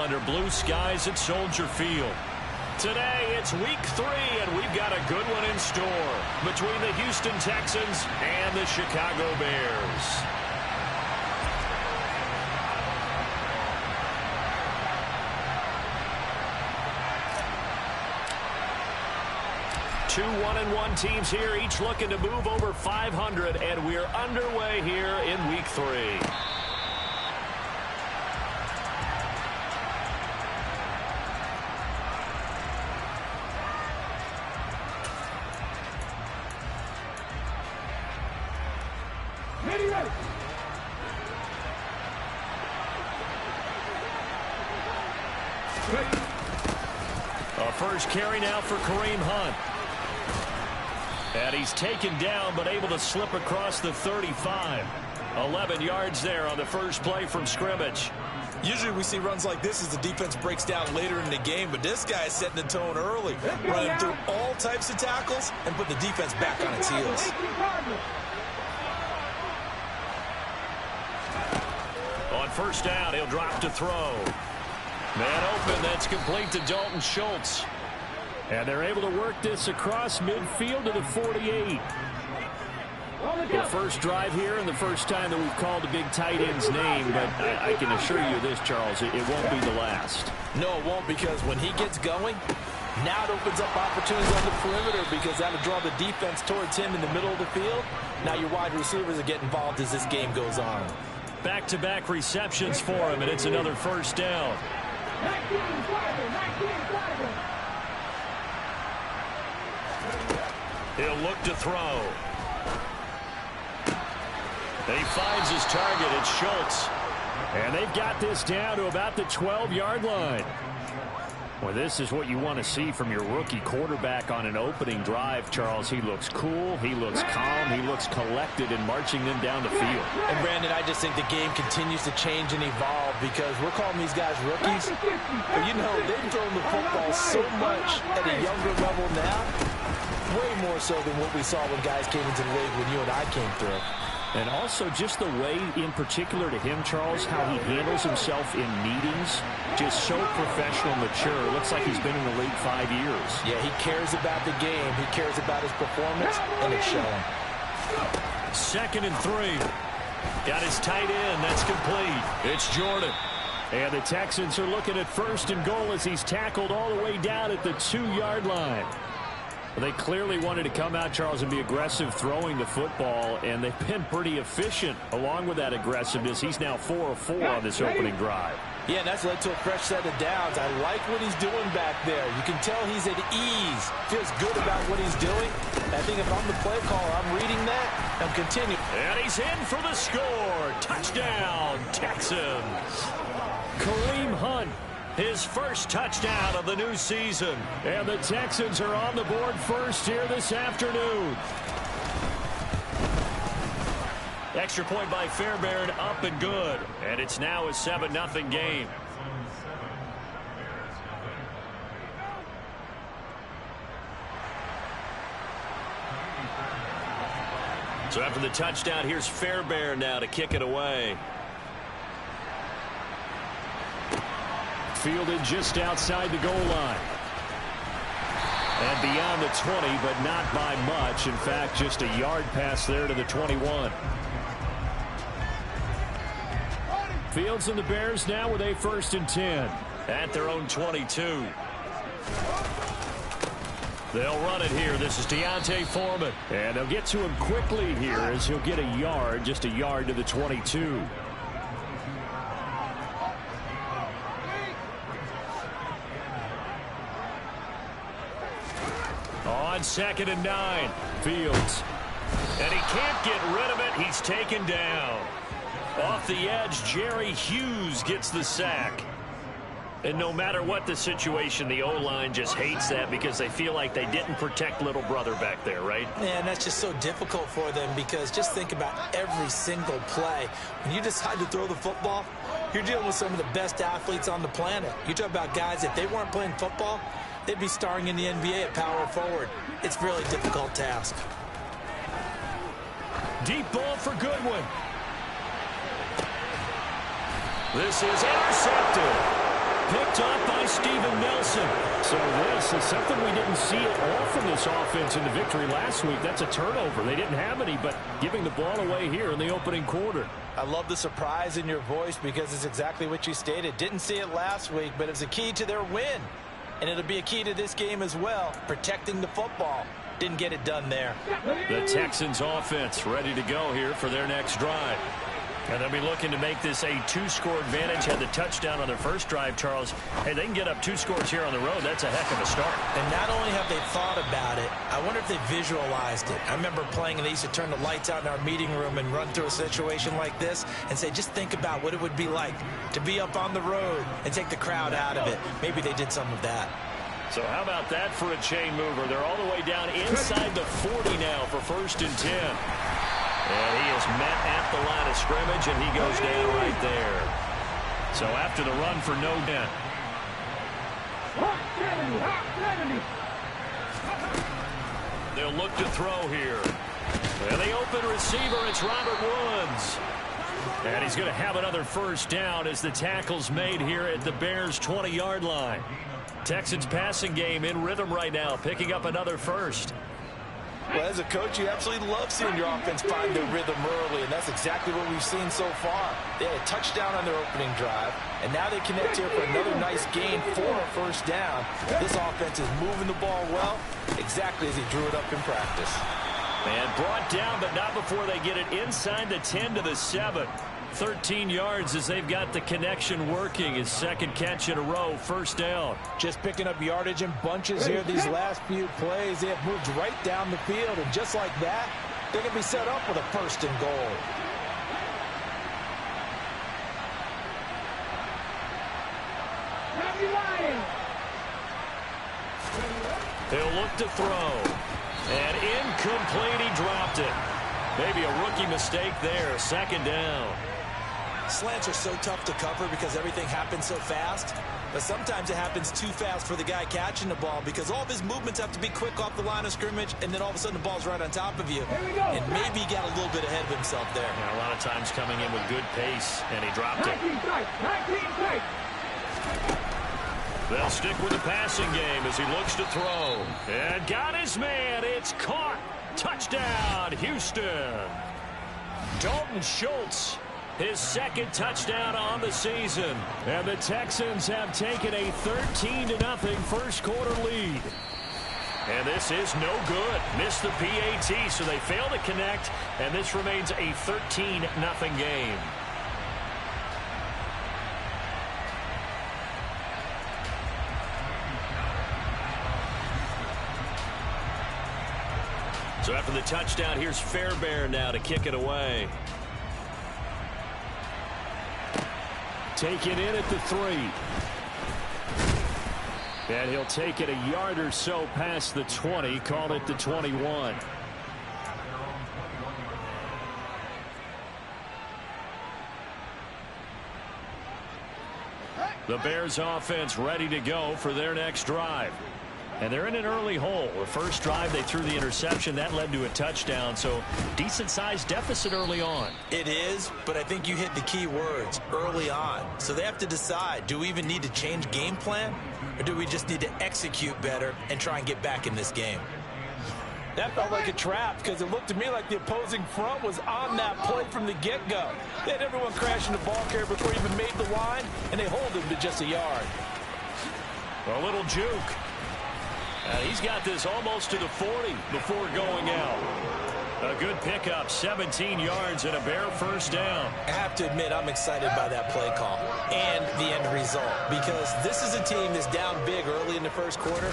under blue skies at Soldier Field. Today, it's week 3, and we've got a good one in store between the Houston Texans and the Chicago Bears. Two 1-1 teams here, each looking to move over 500, and we're underway here in week 3. A first carry now for Kareem Hunt. And he's taken down, but able to slip across the 35. 11 yards there on the first play from scrimmage. Usually we see runs like this as the defense breaks down later in the game, but this guy is setting the tone early, running through all types of tackles and put the defense back on its heels. On first down, he'll drop to throw. Man open, that's complete to Dalton Schultz. And they're able to work this across midfield to the 48. The first drive here and the first time that we've called a big tight end's name, but I can assure you this, Charles, it won't be the last. No, it won't, because when he gets going, now it opens up opportunities on the perimeter because that'll draw the defense towards him in the middle of the field. Now your wide receivers will get involved as this game goes on. Back-to-back receptions for him, and it's another first down. He'll look to throw. He finds his target. It's Schultz. And they've got this down to about the 12-yard line. Well, this is what you want to see from your rookie quarterback on an opening drive, Charles. He looks cool. He looks calm. He looks collected in marching them down the field. And, Brandon, I just think the game continues to change and evolve because we're calling these guys rookies. But, you know, they've thrown the football so much at a younger level now, way more so than what we saw when guys came into the league when you and I came through. And also just the way, in particular to him, Charles, how he handles himself in meetings, just so professional, mature. Looks like he's been in the league 5 years. Yeah, he cares about the game. He cares about his performance, and it's showing. 2nd and 3. Got his tight end. That's complete. It's Jordan. And the Texans are looking at 1st and goal as he's tackled all the way down at the 2-yard line. They clearly wanted to come out, Charles, and be aggressive throwing the football, and they've been pretty efficient along with that aggressiveness. He's now 4 of 4 on this opening drive. Yeah, and that's led to a fresh set of downs. I like what he's doing back there. You can tell he's at ease, feels good about what he's doing. I think if I'm the play caller, I'm reading that and continuing. And he's in for the score. Touchdown, Texans. Kareem Hunt. His first touchdown of the new season. And the Texans are on the board first here this afternoon. Extra point by Fairbairn, up and good. And it's now a 7-0 game. So after the touchdown, here's Fairbairn now to kick it away. Fielded just outside the goal line. And beyond the 20, but not by much. In fact, just a yard pass there to the 21. Fields and the Bears now with a 1st and 10 at their own 22. They'll run it here. This is Deontay Foreman. And they'll get to him quickly here as he'll get a yard, just a yard to the 22. On 2nd and 9, Fields. And he can't get rid of it. He's taken down. Off the edge, Jerry Hughes gets the sack. And no matter what the situation, the O-line just hates that because they feel like they didn't protect little brother back there, right? Man, that's just so difficult for them because just think about every single play. When you decide to throw the football, you're dealing with some of the best athletes on the planet. You talk about guys, if they weren't playing football, they'd be starring in the NBA at power forward. It's a really difficult task. Deep ball for Goodwin. This is intercepted. Picked picked off by Steven Nelson. So this is something we didn't see at all from this offense in the victory last week. That's a turnover. They didn't have any, but giving the ball away here in the opening quarter. I love the surprise in your voice because it's exactly what you stated. Didn't see it last week, but it's a key to their win. And it'll be a key to this game as well, protecting the football. Didn't get it done there. The Texans offense ready to go here for their next drive. And they'll be looking to make this a 2-score advantage. Had the touchdown on their first drive, Charles. Hey, they can get up 2 scores here on the road. That's a heck of a start. And not only have they thought about it, I wonder if they visualized it. I remember playing and they used to turn the lights out in our meeting room and run through a situation like this and say, just think about what it would be like to be up on the road and take the crowd out of it. Maybe they did some of that. So how about that for a chain mover? They're all the way down inside the 40 now for 1st and 10. And he is met at the line of scrimmage, and he goes down right there. So after the run for no gain. They'll look to throw here. And the open receiver, it's Robert Woods. And he's going to have another 1st down as the tackle's made here at the Bears' 20-yard line. Texans passing game in rhythm right now, picking up another 1st. Well, as a coach, you absolutely love seeing your offense find their rhythm early, and that's exactly what we've seen so far. They had a touchdown on their opening drive, and now they connect here for another nice gain for a 1st down. This offense is moving the ball well, exactly as he drew it up in practice. And brought down, but not before they get it inside the 10 to the 7. 13 yards as they've got the connection working. His 2nd catch in a row, 1st down. Just picking up yardage in bunches here these last few plays. They have moved right down the field, and just like that, they're going to be set up with a 1st and goal. He'll look to throw. And incomplete, he dropped it. Maybe a rookie mistake there, 2nd down. Slants are so tough to cover because everything happens so fast. But sometimes it happens too fast for the guy catching the ball because all of his movements have to be quick off the line of scrimmage, and then all of a sudden the ball's right on top of you. And maybe he got a little bit ahead of himself there. Yeah, a lot of times coming in with good pace, and he dropped it. They'll stick with the passing game as he looks to throw. And got his man. It's caught. Touchdown, Houston. Dalton Schultz, his 2nd touchdown on the season. And the Texans have taken a 13-0 1st quarter lead. And this is no good. Missed the PAT, so they fail to connect. And this remains a 13-0 game. So after the touchdown, here's Fairbairn now to kick it away. Taken in at the 3. And he'll take it a yard or so past the 20, called it the 21. The Bears offense ready to go for their next drive. And they're in an early hole. The first drive, they threw the interception. That led to a touchdown. So decent-sized deficit early on. It is, but I think you hit the key words, early on. So they have to decide, do we even need to change game plan? Or do we just need to execute better and try and get back in this game? That felt like a trap because it looked to me like the opposing front was on that play from the get-go. They had everyone crashing the ball carrier before he even made the line, and they hold him to just a yard. A little juke. He's got this almost to the 40 before going out. A good pickup, 17 yards and a Bear 1st down. I have to admit, I'm excited by that play call and the end result because this is a team that's down big early in the 1st quarter,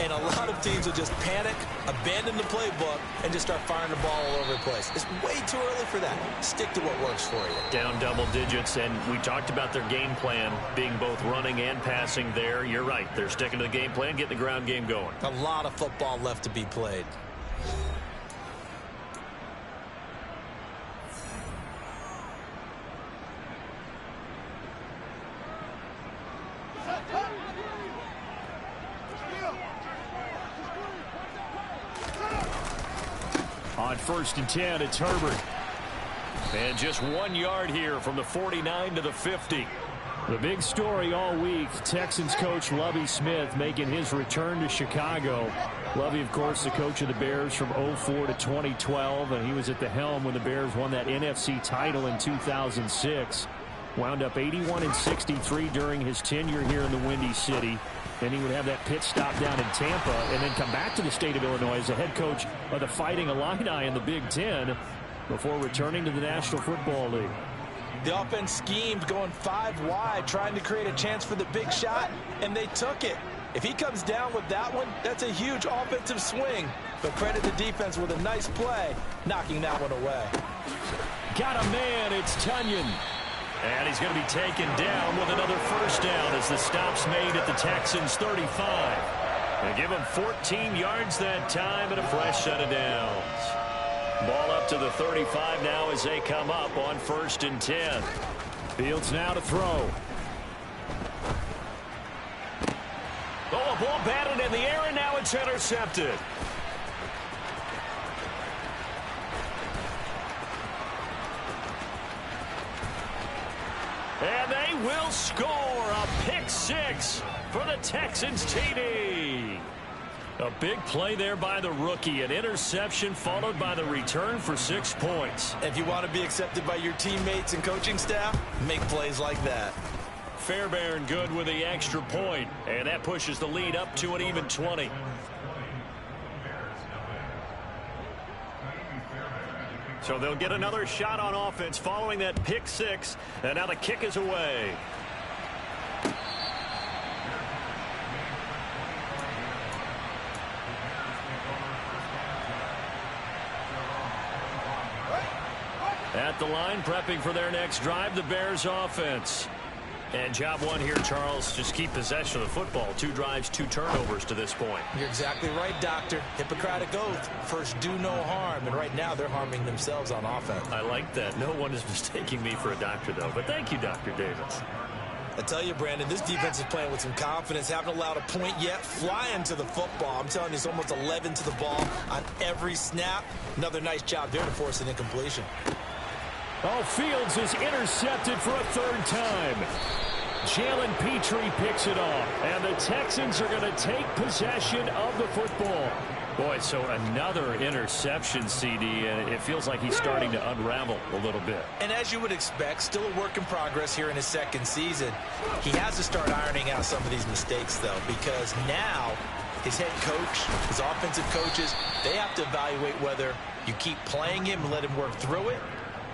and a lot of teams will just panic, abandon the playbook, and just start firing the ball all over the place. It's way too early for that. Stick to what works for you. Down double digits, and we talked about their game plan being both running and passing there. You're right. They're sticking to the game plan, getting the ground game going. A lot of football left to be played. On 1st and 10, it's Herbert. And just 1 yard here from the 49 to the 50. The big story all week, Texans coach Lovie Smith making his return to Chicago. Lovie, of course, the coach of the Bears from 2004 to 2012, and he was at the helm when the Bears won that NFC title in 2006. Wound up 81-63 during his tenure here in the Windy City. Then he would have that pit stop down in Tampa and then come back to the state of Illinois as the head coach of the Fighting Illini in the Big Ten before returning to the National Football League. The offense schemed going 5 wide, trying to create a chance for the big shot, and they took it. If he comes down with that one, that's a huge offensive swing. But credit the defense with a nice play, knocking that one away. Got a man, it's Tonyan. And he's going to be taken down with another first down as the stop's made at the Texans' 35. They give him 14 yards that time and a fresh set of downs. Ball up to the 35 now as they come up on 1st and 10. Fields now to throw. Oh, a ball batted in the air, and now it's intercepted. And they will score a pick 6 for the Texans TD. A big play there by the rookie. An interception followed by the return for 6 points. If you want to be accepted by your teammates and coaching staff, make plays like that. Fairbairn good with the extra point, and that pushes the lead up to an even 20. So they'll get another shot on offense following that pick 6, and now the kick is away. At the line, prepping for their next drive, the Bears offense. And job one here, Charles, just keep possession of the football. 2 drives, 2 turnovers to this point. You're exactly right, Doctor. Hippocratic oath. First, do no harm. And right now, they're harming themselves on offense. I like that. No one is mistaking me for a doctor, though. But thank you, Dr. Davis. I tell you, Brandon, this defense is playing with some confidence. Haven't allowed a point yet. Flying to the football. I'm telling you, it's almost 11 to the ball on every snap. Another nice job there to force an incompletion. Oh, Fields is intercepted for a 3rd time. Jalen Petrie picks it off, and the Texans are going to take possession of the football. Boy, so another interception, CD, and it feels like he's starting to unravel a little bit. And as you would expect, still a work in progress here in his 2nd season. He has to start ironing out some of these mistakes, though, because now his head coach, his offensive coaches, they have to evaluate whether you keep playing him and let him work through it,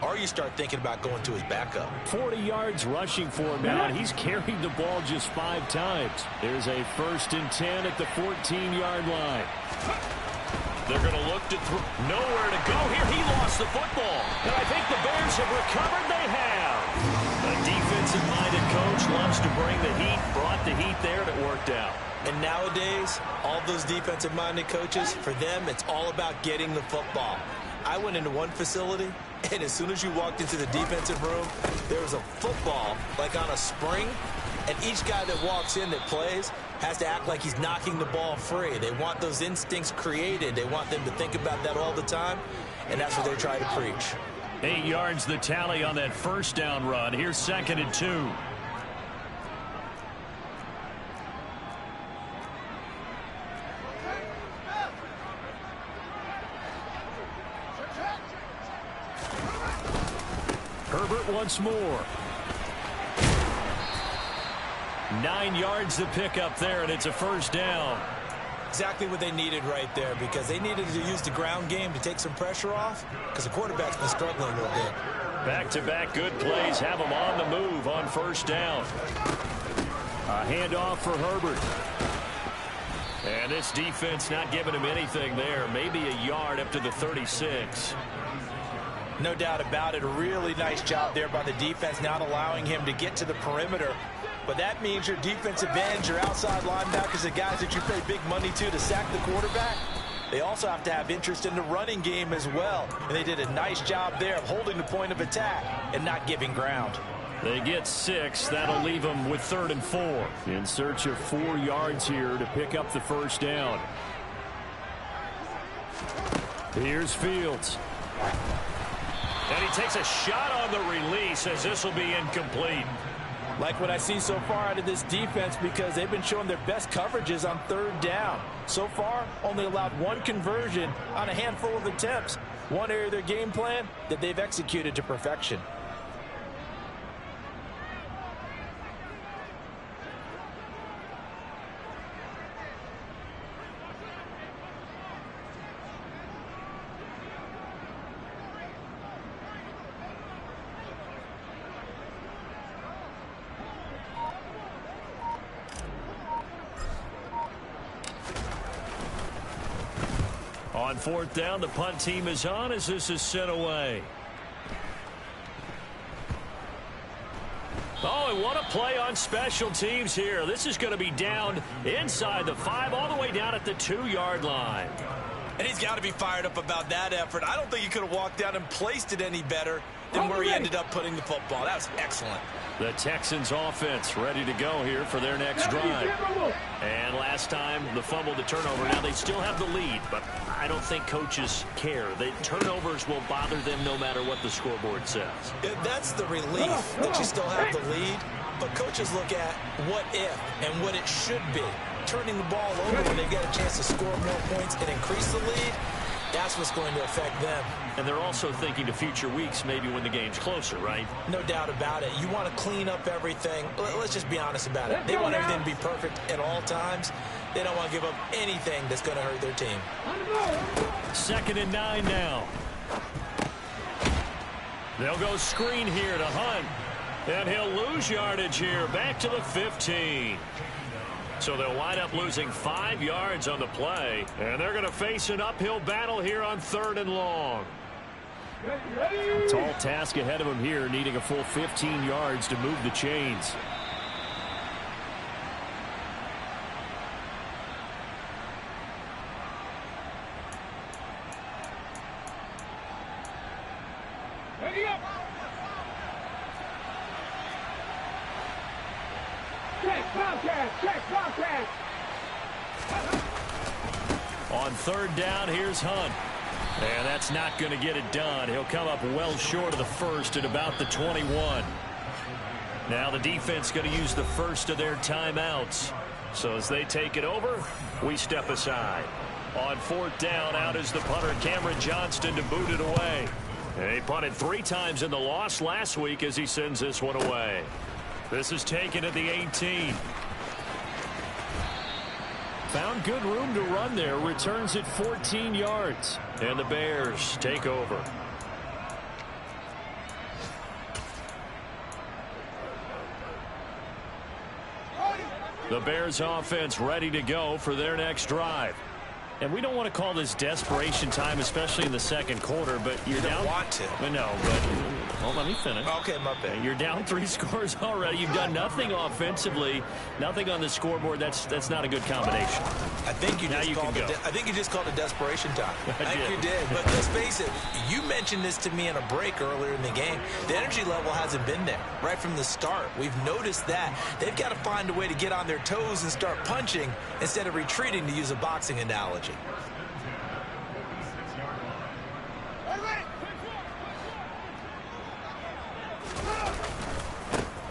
or you start thinking about going to his backup. 40 yards rushing for him now, and he's carried the ball just 5 times. There's a 1st and 10 at the 14-yard line. They're going to look to throw. Nowhere to go here. He lost the football. And I think the Bears have recovered. They have. A defensive-minded coach loves to bring the heat, brought the heat there, and it worked out. And nowadays, all those defensive-minded coaches, for them, it's all about getting the football. I went into one facility, and as soon as you walked into the defensive room, there was a football, like on a spring, and each guy that walks in that plays has to act like he's knocking the ball free. They want those instincts created. They want them to think about that all the time, and that's what they try to preach. 8 yards the tally on that 1st down run. Here's 2nd and 2. Herbert once more. 9 yards to pick up there, and it's a 1st down. Exactly what they needed right there, because they needed to use the ground game to take some pressure off, because the quarterback's been struggling a little bit. Back-to-back good plays have them on the move on 1st down. A handoff for Herbert. And this defense not giving him anything there. Maybe a yard up to the 36. No doubt about it. A really nice job there by the defense, not allowing him to get to the perimeter. But that means your defensive ends, your outside linebackers, the guys that you pay big money to sack the quarterback, they also have to have interest in the running game as well. And they did a nice job there of holding the point of attack and not giving ground. They get 6. That'll leave them with 3rd and 4. In search of 4 yards here to pick up the 1st down. Here's Fields. And he takes a shot on the release as this will be incomplete. Like what I see so far out of this defense, because they've been showing their best coverages on third down. So far, only allowed one conversion on a handful of attempts. One area of their game plan that they've executed to perfection. On fourth down, the punt team is on as this is sent away. Oh, and what a play on special teams here. This is going to be down inside the 5, all the way down at the 2-yard line. And he's got to be fired up about that effort. I don't think he could have walked down and placed it any better than where he ended up putting the football. That was excellent. The Texans offense ready to go here for their next drive. And last time, the fumble, the turnover. Now they still have the lead, but I don't think coaches care. The turnovers will bother them no matter what the scoreboard says. Yeah, that's the relief that you still have the lead. But coaches look at what if and what it should be. Turning the ball over when they get a chance to score more points and increase the lead, that's what's going to affect them. And they're also thinking to future weeks, maybe when the game's closer, right? No doubt about it. You want to clean up everything. Let's just be honest about it. They want everything to be perfect at all times. They don't want to give up anything that's going to hurt their team. 2nd and 9 now. They'll go screen here to Hunt. And he'll lose yardage here, back to the 15. So they'll wind up losing 5 yards on the play. And they're going to face an uphill battle here on 3rd and long. Tall task ahead of him here, needing a full 15 yards to move the chains. On 3rd down, here's Hunt. And that's not going to get it done. He'll come up well short of the first at about the 21. Now the defense going to use the first of their timeouts. So as they take it over, we step aside. On 4th down, out is the punter, Cameron Johnston, to boot it away. And he punted 3 times in the loss last week as he sends this one away. This is taken at the 18. Found good room to run there. Returns at 14 yards. And the Bears take over. The Bears offense ready to go for their next drive. And we don't want to call this desperation time, especially in the 2nd quarter, but you're down. You don't want to. No, but well, let me finish. Okay, my bad. You're down 3 scores already. You've done nothing offensively, nothing on the scoreboard. That's not a good combination. I think you just called it desperation time. I think you did. But let's face it, you mentioned this to me in a break earlier in the game. The energy level hasn't been there right from the start. We've noticed that. They've got to find a way to get on their toes and start punching instead of retreating, to use a boxing analogy.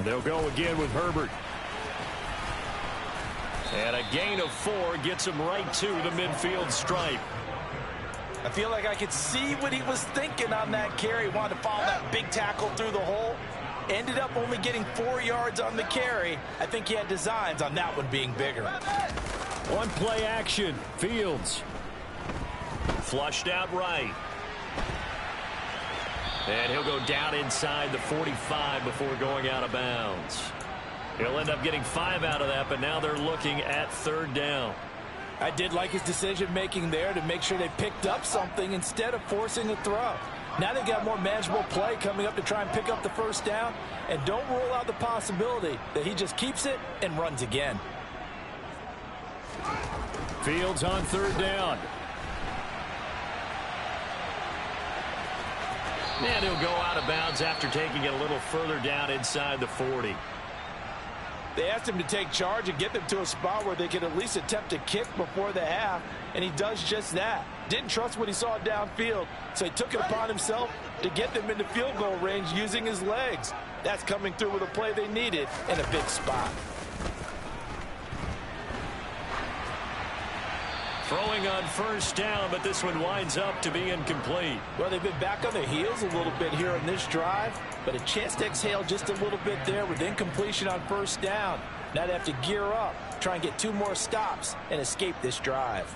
They'll go again with Herbert. And a gain of 4 gets him right to the midfield stripe. I feel like I could see what he was thinking on that carry. Wanted to follow that big tackle through the hole. Ended up only getting 4 yards on the carry. I think he had designs on that one being bigger. One play action. Fields. Flushed out right. And he'll go down inside the 45 before going out of bounds. He'll end up getting 5 out of that, but now they're looking at 3rd down. I did like his decision-making there to make sure they picked up something instead of forcing a throw. Now they've got more manageable play coming up to try and pick up the 1st down, and don't rule out the possibility that he just keeps it and runs again. Fields on 3rd down. And he'll go out of bounds after taking it a little further down inside the 40. They asked him to take charge and get them to a spot where they could at least attempt a kick before the half, and he does just that. Didn't trust what he saw downfield, so he took it upon himself to get them into field goal range using his legs. That's coming through with a play they needed in a big spot. Throwing on first down, but this one winds up to be incomplete. Well, they've been back on their heels a little bit here in this drive, but a chance to exhale just a little bit there with incompletion on first down. Now they have to gear up, try and get 2 more stops, and escape this drive.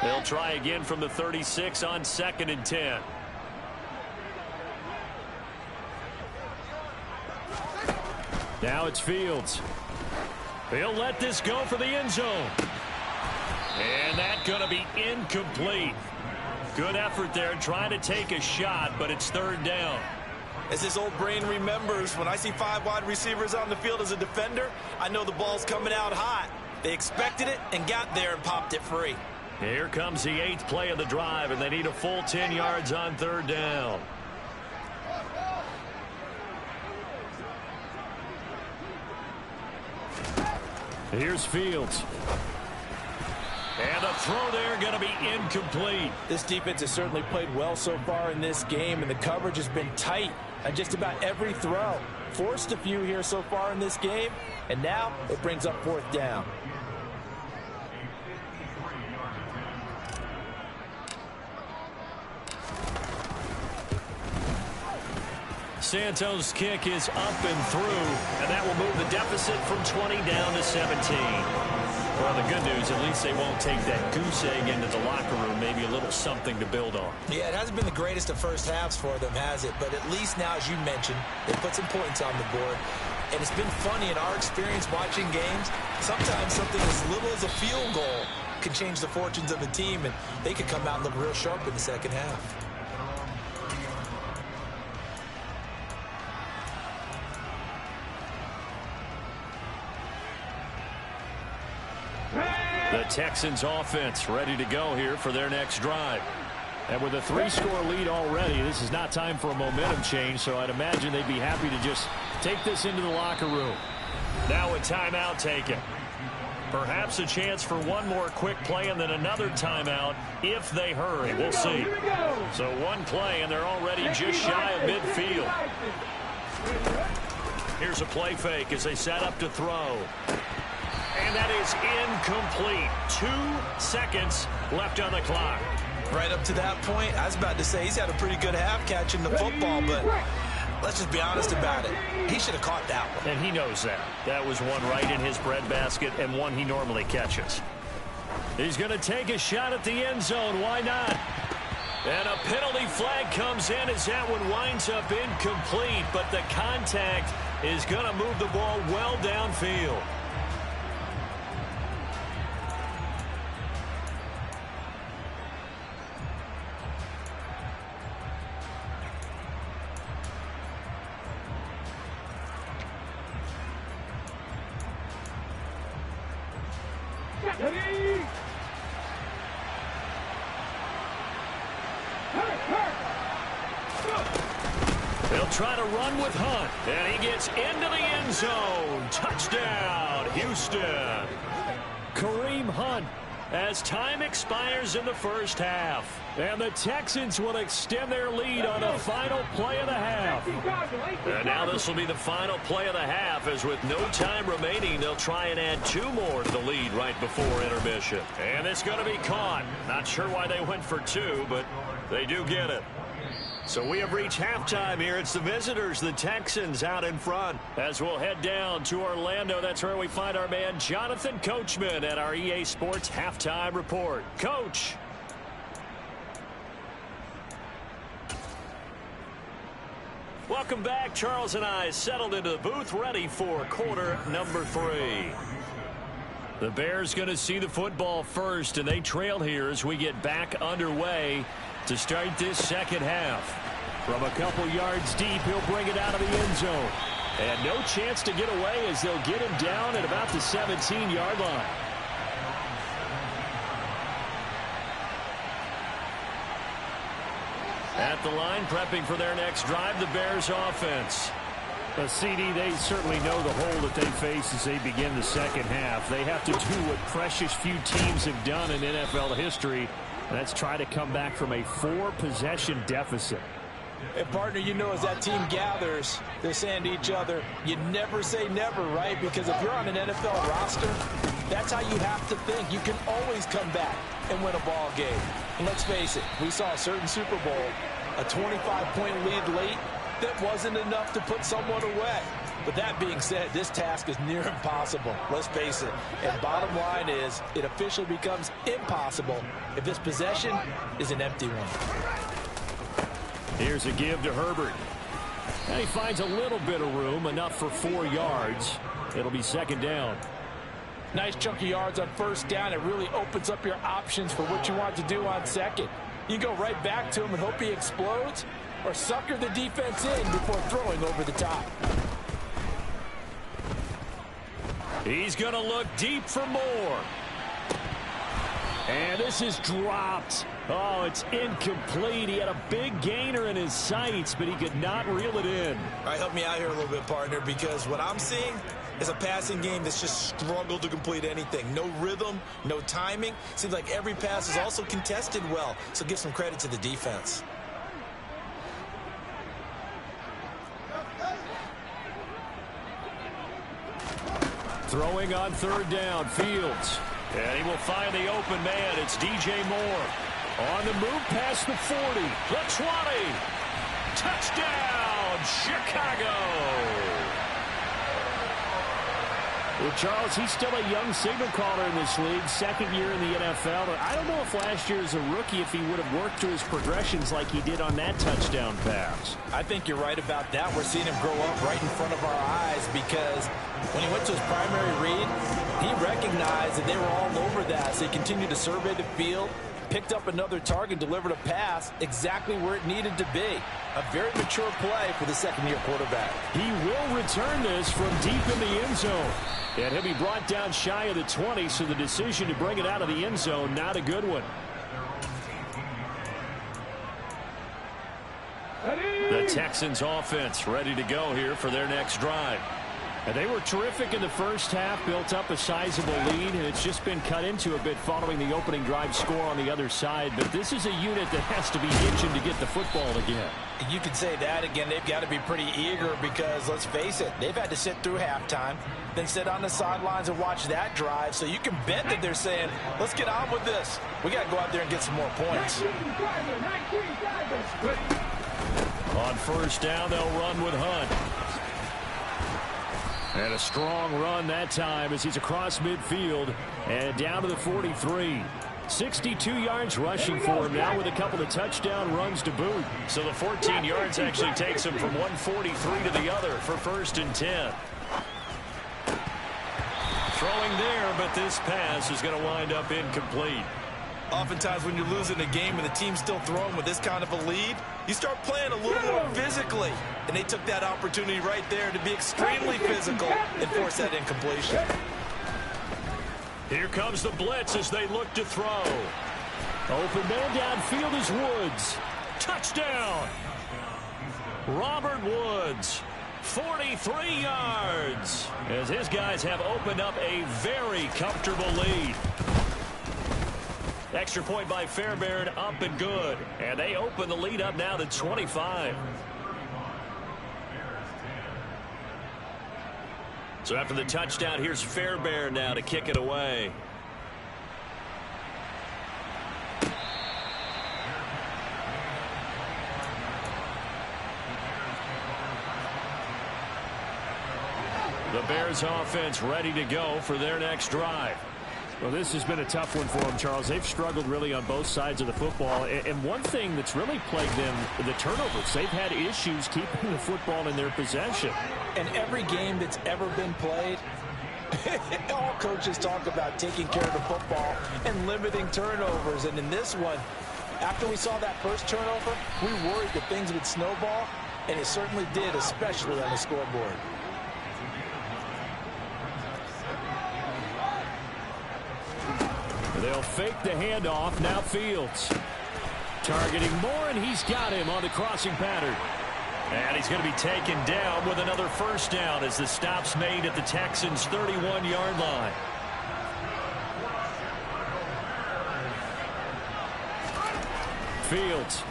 They'll try again from the 36 on 2nd and 10. Now it's Fields. He'll let this go for the end zone. And that's going to be incomplete. Good effort there trying to take a shot, but it's 3rd down. As his old brain remembers, when I see 5 wide receivers on the field as a defender, I know the ball's coming out hot. They expected it and got there and popped it free. Here comes the 8th play of the drive, and they need a full 10 yards on 3rd down. Here's Fields. And the throw there going to be incomplete. This defense has certainly played well so far in this game, and the coverage has been tight on just about every throw. Forced a few here so far in this game, and now it brings up 4th down. Santos' kick is up and through, and that will move the deficit from 20 down to 17. Well, the good news, at least they won't take that goose egg into the locker room. Maybe a little something to build on. Yeah, it hasn't been the greatest of first halves for them, has it? But at least now, as you mentioned, they put some points on the board. And it's been funny in our experience watching games. Sometimes something as little as a field goal can change the fortunes of a team, and they could come out and look real sharp in the second half. The Texans offense ready to go here for their next drive. And with a 3-score lead already, this is not time for a momentum change, so I'd imagine they'd be happy to just take this into the locker room. Now a timeout taken. Perhaps a chance for one more quick play and then another timeout if they hurry. We'll see. So one play, and they're already just shy of midfield. Here's a play fake as they set up to throw. And that is incomplete. 2 seconds left on the clock. Right up to that point, I was about to say he's had a pretty good half catching the football, but let's just be honest about it. He should have caught that one. And he knows that. That was one right in his breadbasket and one he normally catches. He's going to take a shot at the end zone. Why not? And a penalty flag comes in as that one winds up incomplete, but the contact is going to move the ball well downfield. They'll try to run with Hunt, and he gets into the end zone. Touchdown, Houston. Kareem Hunt as time expires in the first half. And the Texans will extend their lead on the final play of the half. And now this will be the final play of the half, as with no time remaining, they'll try and add 2 more to the lead right before intermission. And it's going to be caught. Not sure why they went for 2, but they do get it. So we have reached halftime here. It's the visitors, the Texans, out in front. As we'll head down to Orlando, that's where we find our man Jonathan Coachman at our EA Sports Halftime Report. Coach. Welcome back. Charles and I settled into the booth, ready for quarter number 3. The Bears going to see the football first, and they trail here as we get back underway to start this second half. From a couple yards deep, he'll bring it out of the end zone. And no chance to get away as they'll get him down at about the 17-yard line. At the line, prepping for their next drive, the Bears offense. CD, they certainly know the hole that they face as they begin the second half. They have to do what precious few teams have done in NFL history. Let's try to come back from a 4-possession deficit. And, partner, you know, as that team gathers, they're saying to each other, you never say never, right? Because if you're on an NFL roster, that's how you have to think. You can always come back and win a ball game. And let's face it, we saw a certain Super Bowl, a 25-point lead late that wasn't enough to put someone away. But that being said, this task is near impossible. Let's face it. And bottom line is, it officially becomes impossible if this possession is an empty one. Here's a give to Herbert. And he finds a little bit of room, enough for 4 yards. It'll be second down. Nice chunk of yards on first down. It really opens up your options for what you want to do on second. You go right back to him and hope he explodes, or sucker the defense in before throwing over the top. He's going to look deep for more. And this is dropped. Oh, it's incomplete. He had a big gainer in his sights, but he could not reel it in. All right, help me out here a little bit, partner, because what I'm seeing is a passing game that's just struggled to complete anything. No rhythm, no timing. Seems like every pass is also contested well, so give some credit to the defense. Throwing on third down, Fields. And he will find the open man. It's DJ Moore. On the move past the 40. The 20. Touchdown, Chicago. Well, Charles, he's still a young signal caller in this league. Second year in the NFL. But I don't know if last year as a rookie, if he would have worked through his progressions like he did on that touchdown pass. I think you're right about that. We're seeing him grow up right in front of our eyes because when he went to his primary read, he recognized that they were all over that. So he continued to survey the field, picked up another target, delivered a pass exactly where it needed to be. A very mature play for the second-year quarterback. He will return this from deep in the end zone. And he'll be brought down shy of the 20, so the decision to bring it out of the end zone, not a good one. The Texans offense ready to go here for their next drive. And they were terrific in the first half, built up a sizable lead, and it's just been cut into a bit following the opening drive score on the other side. But this is a unit that has to be itching to get the football again. You could say that again. They've got to be pretty eager because, let's face it, they've had to sit through halftime, then sit on the sidelines and watch that drive. So you can bet that they're saying, let's get on with this. We got to go out there and get some more points. On first down, they'll run with Hunt. And a strong run that time as he's across midfield and down to the 43. 62 yards rushing for him now with a couple of touchdown runs to boot. So the 14 yards actually takes him from 143 to the other for first and 10. Throwing there, but this pass is going to wind up incomplete. Oftentimes when you're losing a game and the team's still throwing with this kind of a lead, you start playing a little more physically. And they took that opportunity right there to be extremely physical and force that incompletion. Here comes the blitz as they look to throw. Open man downfield is Woods. Touchdown! Robert Woods, 43 yards, as his guys have opened up a very comfortable lead. Extra point by Fairbairn, up and good. And they open the lead up now to 25. So after the touchdown, here's Fairbairn now to kick it away. The Bears offense ready to go for their next drive. Well, this has been a tough one for them, Charles. They've struggled really on both sides of the football. And one thing that's really plagued them, the turnovers. They've had issues keeping the football in their possession. And every game that's ever been played, all coaches talk about taking care of the football and limiting turnovers. And in this one, after we saw that first turnover, we worried that things would snowball, and it certainly did, especially on the scoreboard. They'll fake the handoff. Now Fields. Targeting Moore, and he's got him on the crossing pattern. And he's going to be taken down with another first down as the stop's made at the Texans' 31-yard line. Fields.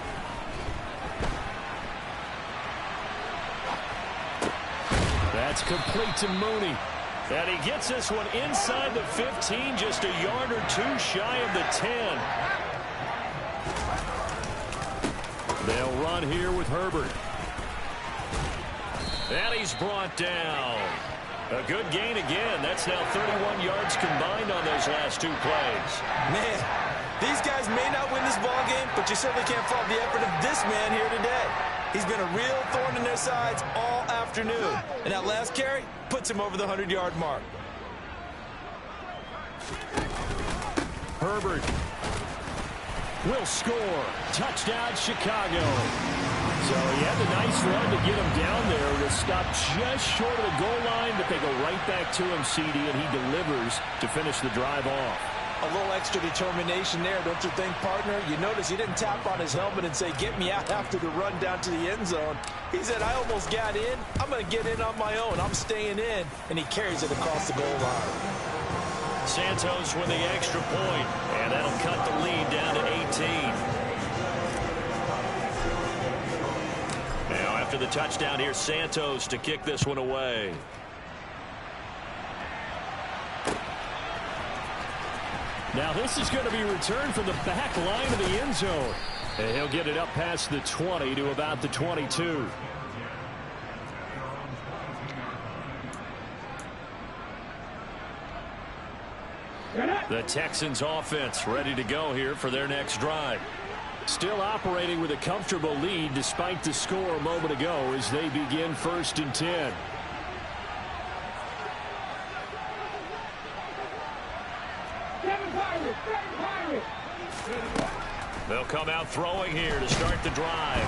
That's complete to Mooney. And he gets this one inside the 15, just a yard or two shy of the 10. They'll run here with Herbert. And he's brought down. A good gain again. That's now 31 yards combined on those last two plays. Man, these guys may not win this ball game, but you certainly can't fault the effort of this man here today. He's been a real thorn in their sides all afternoon. And that last carry puts him over the 100-yard mark. Herbert will score. Touchdown, Chicago. So he had the nice run to get him down there. To stop just short of the goal line, but they go right back to him, CD, and he delivers to finish the drive off. A little extra determination there, don't you think, partner? You notice he didn't tap on his helmet and say, get me out after the run down to the end zone. He said, I almost got in. I'm going to get in on my own. I'm staying in. And he carries it across the goal line. Santos with the extra point, and that'll cut the lead down to 18. Now, after the touchdown, here's Santos to kick this one away. Now this is going to be returned from the back line of the end zone. And he'll get it up past the 20 to about the 22. The Texans offense ready to go here for their next drive. Still operating with a comfortable lead despite the score a moment ago as they begin 1st and 10. They'll come out throwing here to start the drive.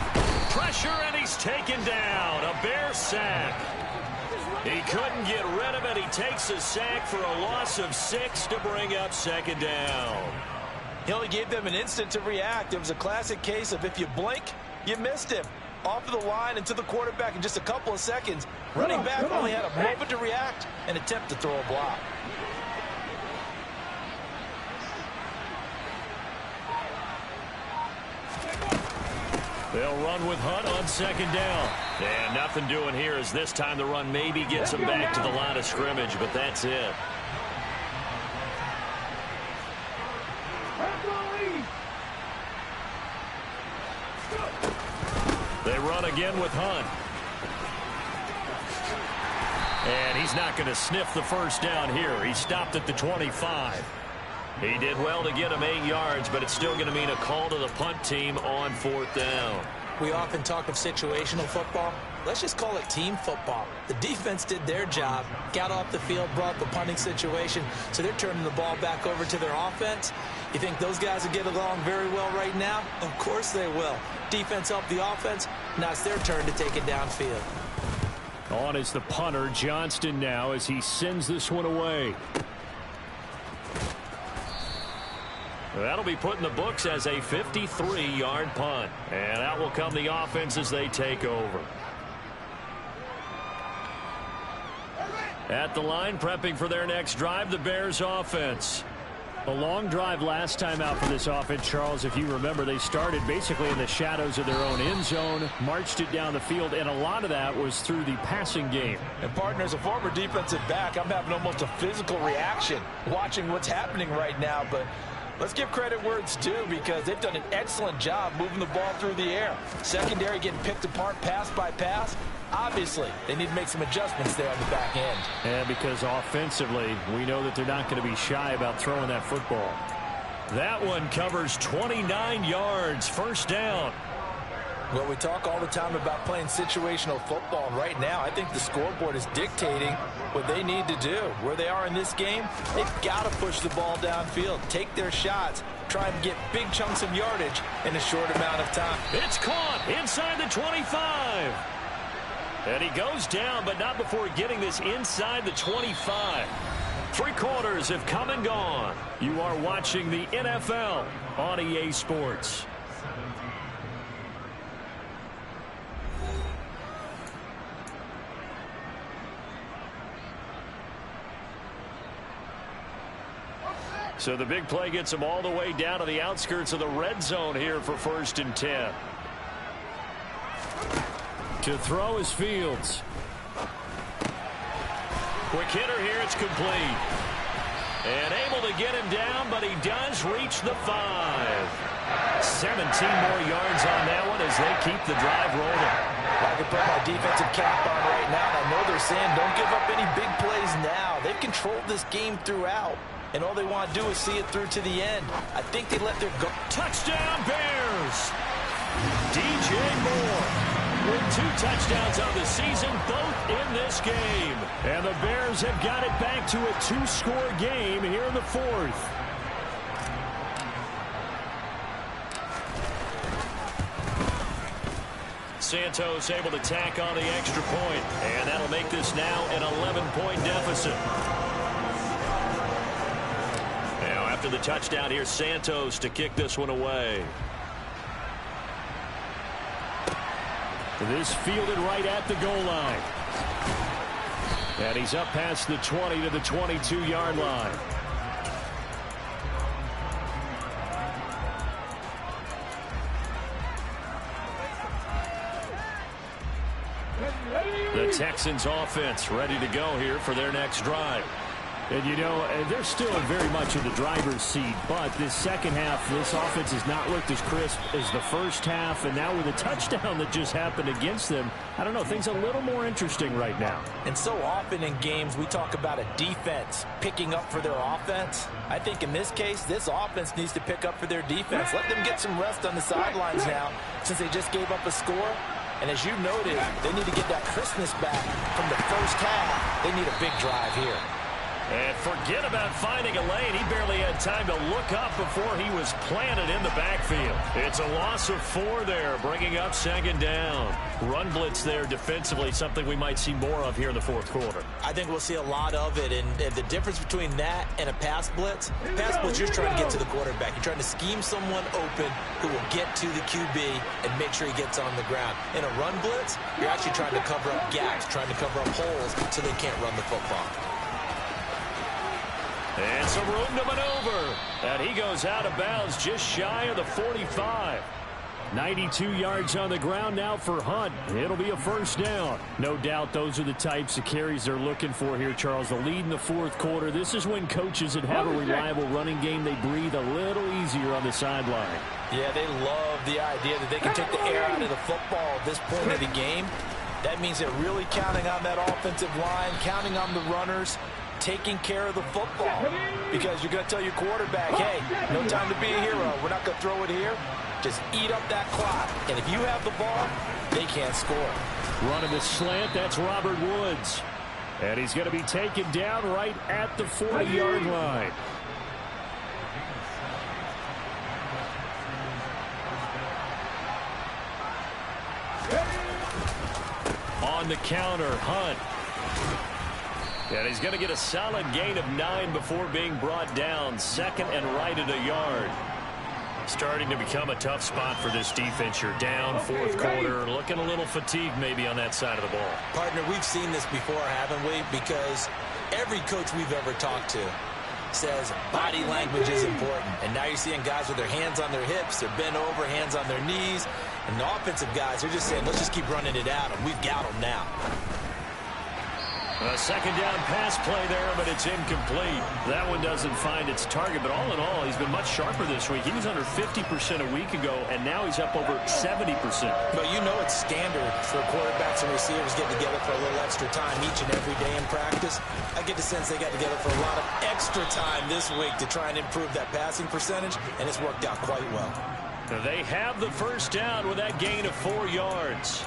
Pressure, and he's taken down. A Bear sack. He couldn't get rid of it. He takes a sack for a loss of 6 to bring up 2nd down. He only gave them an instant to react. It was a classic case of if you blink, you missed him. Off of the line and to the quarterback in just a couple of seconds. Running back only had a moment to react and attempt to throw a block. They'll run with Hunt on 2nd down. And nothing doing here as this time the run maybe gets him back to the line of scrimmage, but that's it. They run again with Hunt. And he's not going to sniff the 1st down here. He stopped at the 25. He did well to get him 8 yards, but it's still going to mean a call to the punt team on 4th down. We often talk of situational football. Let's just call it team football. The defense did their job, got off the field, brought the punting situation, so they're turning the ball back over to their offense. You think those guys will get along very well right now? Of course they will. Defense helped the offense. Now it's their turn to take it downfield. On is the punter, Johnston, now as he sends this one away. That'll be put in the books as a 53-yard punt. And out will come the offense as they take over. At the line, prepping for their next drive, the Bears offense. A long drive last time out for this offense, Charles. If you remember, they started basically in the shadows of their own end zone, marched it down the field, and a lot of that was through the passing game. And partner, as a former defensive back, I'm having almost a physical reaction watching what's happening right now. But let's give credit where it's due because they've done an excellent job moving the ball through the air. Secondary getting picked apart pass by pass. Obviously, they need to make some adjustments there on the back end. And because offensively, we know that they're not going to be shy about throwing that football. That one covers 29 yards, 1st down. Well, we talk all the time about playing situational football. And right now, I think the scoreboard is dictating what they need to do. Where they are in this game, they've got to push the ball downfield, take their shots, try and get big chunks of yardage in a short amount of time. It's caught inside the 25. And he goes down, but not before getting this inside the 25. 3 quarters have come and gone. You are watching the NFL on EA Sports. So the big play gets him all the way down to the outskirts of the red zone here for 1st and 10. To throw is Fields. Quick hitter here. It's complete. And able to get him down, but he does reach the 5. 17 more yards on that one as they keep the drive rolling. I can put my defensive cap on right now, and I know they're saying don't give up any big plays now. They've controlled this game throughout, and all they want to do is see it through to the end. I think they let their go. Touchdown, Bears! DJ Moore with 2 touchdowns on the season, both in this game. And the Bears have got it back to a 2-score game here in the 4th. Santos able to tack on the extra point, and that'll make this now an 11-point deficit. Now after the touchdown, here's Santos to kick this one away. This fielded right at the goal line. And he's up past the 20 to the 22-yard line. The Texans offense ready to go here for their next drive. And, you know, they're still very much in the driver's seat, but this second half, this offense has not looked as crisp as the first half, and now with a touchdown that just happened against them, I don't know, things a little more interesting right now. And so often in games, we talk about a defense picking up for their offense. I think in this case, this offense needs to pick up for their defense. Let them get some rest on the sidelines now, since they just gave up a score. And as you noted, they need to get that crispness back from the first half. They need a big drive here. And forget about finding a lane. He barely had time to look up before he was planted in the backfield. It's a loss of 4 there, bringing up second down. Run blitz there defensively, something we might see more of here in the 4th quarter. I think we'll see a lot of it, and the difference between that and a pass blitz, you're trying to get to the quarterback. You're trying to scheme someone open who will get to the QB and make sure he gets on the ground. In a run blitz, you're actually trying to cover up gaps, trying to cover up holes so they can't run the football. And some room to maneuver. And he goes out of bounds just shy of the 45. 92 yards on the ground now for Hunt. It'll be a first down. No doubt those are the types of carries they're looking for here, Charles. The lead in the 4th quarter. This is when coaches that have a reliable running game, they breathe a little easier on the sideline. Yeah, they love the idea that they can take the air out of the football at this point of the game. That means they're really counting on that offensive line, counting on the runners, taking care of the football, because you're going to tell your quarterback, hey, no time to be a hero. We're not going to throw it here. Just eat up that clock. And if you have the ball, they can't score. Running the slant, that's Robert Woods. And he's going to be taken down right at the 40-yard line. On the counter, Hunt. And he's going to get a solid gain of 9 before being brought down. Second and right at a yard. Starting to become a tough spot for this defense. You're down 4th quarter. Looking a little fatigued maybe on that side of the ball. Partner, we've seen this before, haven't we? Because every coach we've ever talked to says body language is important. And now you're seeing guys with their hands on their hips. They're bent over, hands on their knees. And the offensive guys, they're just saying, let's just keep running it out. And we've got them now. A second down pass play there, but it's incomplete. That one doesn't find its target, but all in all, he's been much sharper this week. He was under 50% a week ago, and now he's up over 70%. But you know it's standard for quarterbacks and receivers getting together for a little extra time each and every day in practice. I get the sense they got together for a lot of extra time this week to try and improve that passing percentage, and it's worked out quite well. They have the first down with that gain of 4 yards.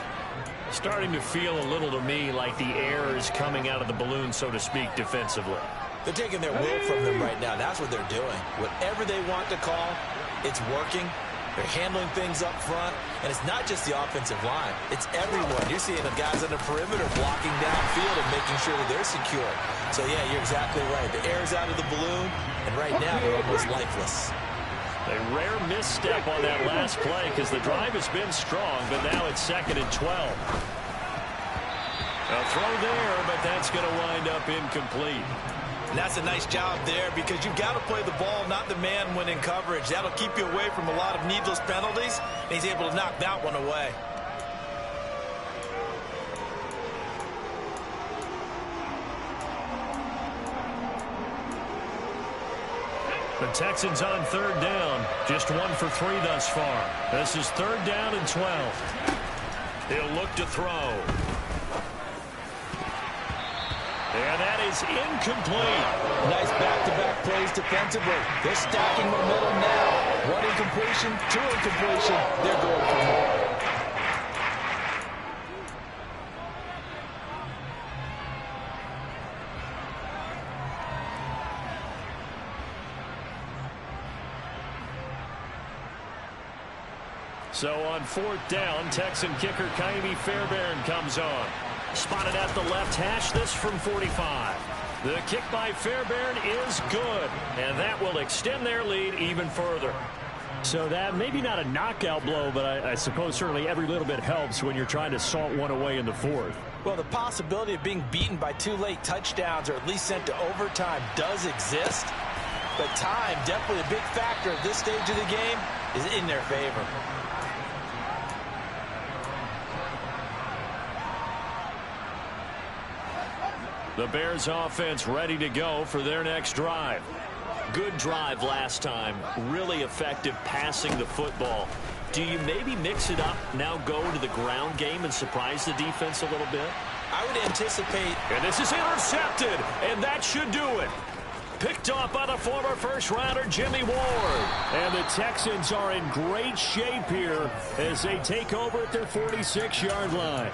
Starting to feel a little to me like the air is coming out of the balloon, so to speak, defensively. They're taking their will from them right now. That's what they're doing. Whatever they want to call, it's working. They're handling things up front. And it's not just the offensive line. It's everyone. You're seeing the guys on the perimeter blocking downfield and making sure that they're secure. So, yeah, you're exactly right. The air's out of the balloon, and right now they're almost lifeless. A rare misstep on that last play because the drive has been strong, but now it's 2nd and 12. A throw there, but that's going to wind up incomplete. And that's a nice job there because you've got to play the ball, not the man when in coverage. That'll keep you away from a lot of needless penalties, and he's able to knock that one away. The Texans on 3rd down. Just 1 for 3 thus far. This is 3rd down and 12. He'll look to throw. And that is incomplete. Nice back-to-back plays defensively. They're stacking momentum now. 1 incompletion, 2 incompletion. They're going for more. So on 4th down, Texan kicker Ka'imi Fairbairn comes on. Spotted at the left hash, this from 45. The kick by Fairbairn is good, and that will extend their lead even further. So that maybe not a knockout blow, but I suppose certainly every little bit helps when you're trying to salt one away in the 4th. Well, the possibility of being beaten by 2 late touchdowns or at least sent to overtime does exist. But time, definitely a big factor at this stage of the game, is in their favor. The Bears offense ready to go for their next drive. Good drive last time. Really effective passing the football. Do you maybe mix it up, now go to the ground game and surprise the defense a little bit? I would anticipate. And this is intercepted, and that should do it. Picked off by the former first-rounder Jimmy Ward. And the Texans are in great shape here as they take over at their 46-yard line.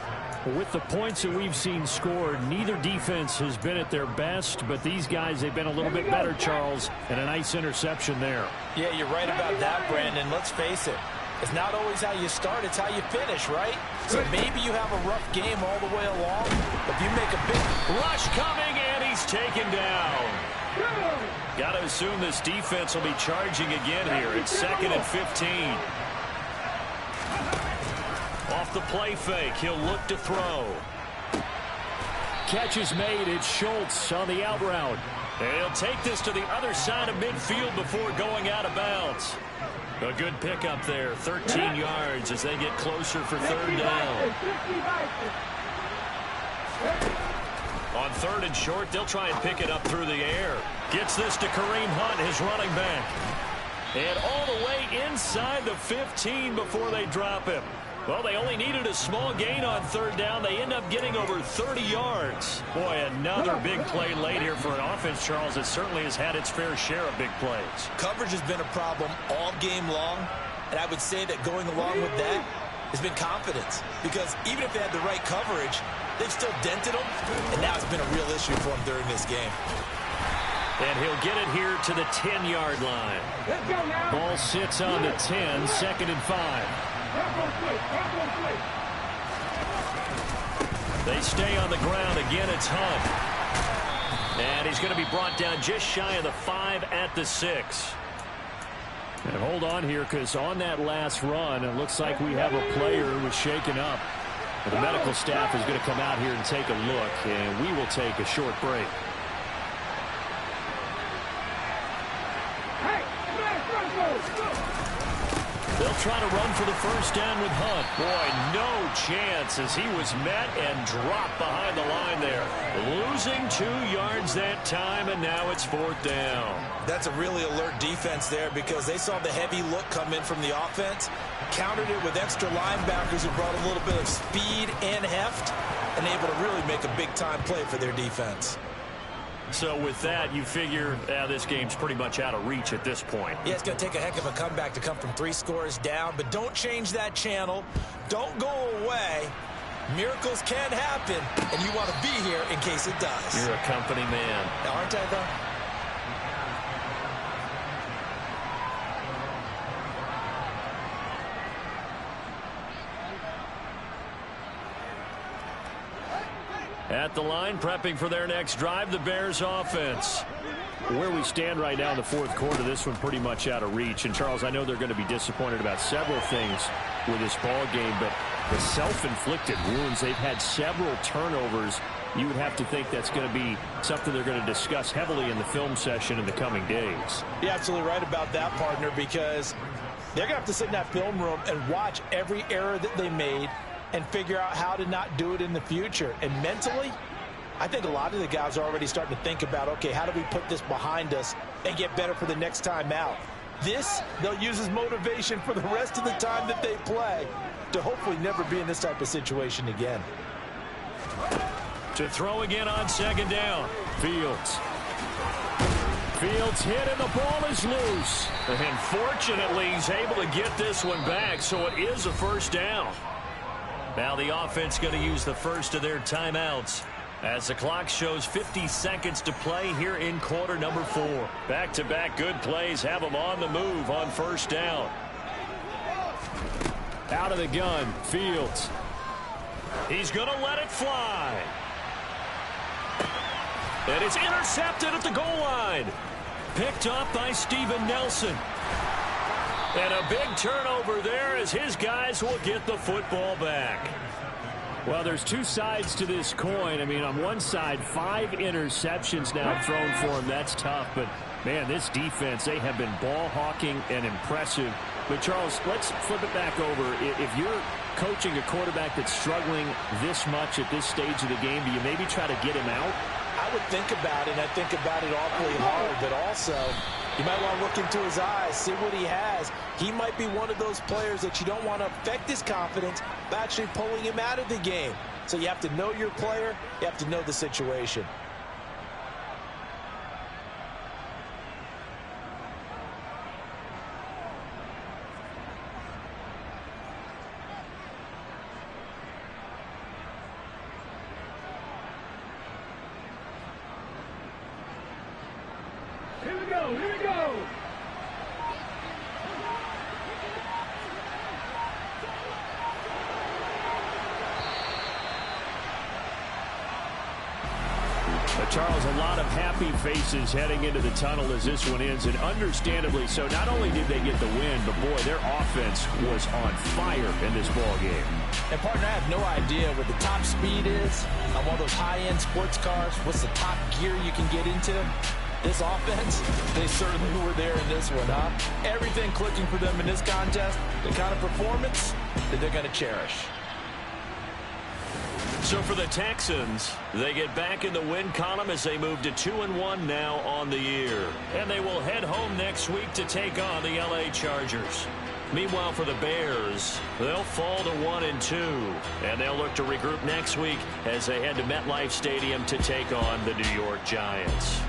With the points that we've seen scored, neither defense has been at their best, but these guys, they've been a little bit better, Charles, and a nice interception there. Yeah, you're right about that, Brandon. Let's face it. It's not always how you start, it's how you finish, right? So maybe you have a rough game all the way along, but if you make a big rush coming, and he's taken down. Got to assume this defense will be charging again here. It's 2nd and 15. Off the play fake, he'll look to throw. Catch is made. It's Schultz on the out route. And he'll take this to the other side of midfield before going out of bounds. A good pickup there, 13 yards as they get closer for 3rd down. On 3rd and short, they'll try and pick it up through the air. Gets this to Kareem Hunt, his running back. And all the way inside the 15 before they drop him. Well, they only needed a small gain on 3rd down. They end up getting over 30 yards. Boy, another big play late here for an offense, Charles, that certainly has had its fair share of big plays. Coverage has been a problem all game long, and I would say that going along with that has been confidence. Because even if they had the right coverage, they've still dented them, and now it's been a real issue for them during this game. And he'll get it here to the 10-yard line. Ball sits on the 10, 2nd and 5. They stay on the ground. Again, it's Hunt. And he's going to be brought down just shy of the 5 at the 6. And hold on here, because on that last run, it looks like we have a player who was shaken up. And the medical staff is going to come out here and take a look, and we will take a short break. They'll try to run for the 1st down with Hunt. Boy, no chance as he was met and dropped behind the line there. Losing 2 yards that time, and now it's 4th down. That's a really alert defense there because they saw the heavy look come in from the offense, countered it with extra linebackers who brought a little bit of speed and heft, and able to really make a big-time play for their defense. So with that, you figure this game's pretty much out of reach at this point. Yeah, it's going to take a heck of a comeback to come from 3 scores down, but don't change that channel. Don't go away. Miracles can happen, and you want to be here in case it does. You're a company man. Aren't I, though? At the line, prepping for their next drive, the Bears offense. Where we stand right now in the 4th quarter, this one pretty much out of reach. And, Charles, I know they're going to be disappointed about several things with this ball game, but the self-inflicted wounds, they've had several turnovers. You would have to think that's going to be something they're going to discuss heavily in the film session in the coming days. You're absolutely right about that, partner, because they're going to have to sit in that film room and watch every error that they made and figure out how to not do it in the future. And mentally, I think a lot of the guys are already starting to think about, okay, how do we put this behind us and get better for the next time out? This, they'll use as motivation for the rest of the time that they play to hopefully never be in this type of situation again. To throw again on second down. Fields. Fields hit and the ball is loose. And fortunately, he's able to get this one back, so it is a first down. Now the offense going to use the first of their timeouts as the clock shows 50 seconds to play here in quarter number 4. Back-to-back good plays have them on the move on first down. Out of the gun, Fields. He's going to let it fly. And it's intercepted at the goal line. Picked up by Steven Nelson. And a big turnover there as his guys will get the football back. Well, there's two sides to this coin. I mean, on one side, 5 interceptions now thrown for him. That's tough. But, man, this defense, they have been ball hawking and impressive. But, Charles, let's flip it back over. If you're coaching a quarterback that's struggling this much at this stage of the game, do you maybe try to get him out? I would think about it, and I think about it awfully hard. But also, you might want to look into his eyes, see what he has. He might be one of those players that you don't want to affect his confidence by actually pulling him out of the game. So you have to know your player. You have to know the situation. Here we go, here we go. Charles, a lot of happy faces heading into the tunnel as this one ends, and understandably so. Not only did they get the win, but, boy, their offense was on fire in this ball game. And, partner, I have no idea what the top speed is on one of those high-end sports cars. What's the top gear you can get into? This offense, they certainly were there in this one, huh? Everything clicking for them in this contest, the kind of performance that they're going to cherish. So for the Texans, they get back in the win column as they move to 2-1 now on the year. And they will head home next week to take on the LA Chargers. Meanwhile, for the Bears, they'll fall to 1-2. And they'll look to regroup next week as they head to MetLife Stadium to take on the New York Giants.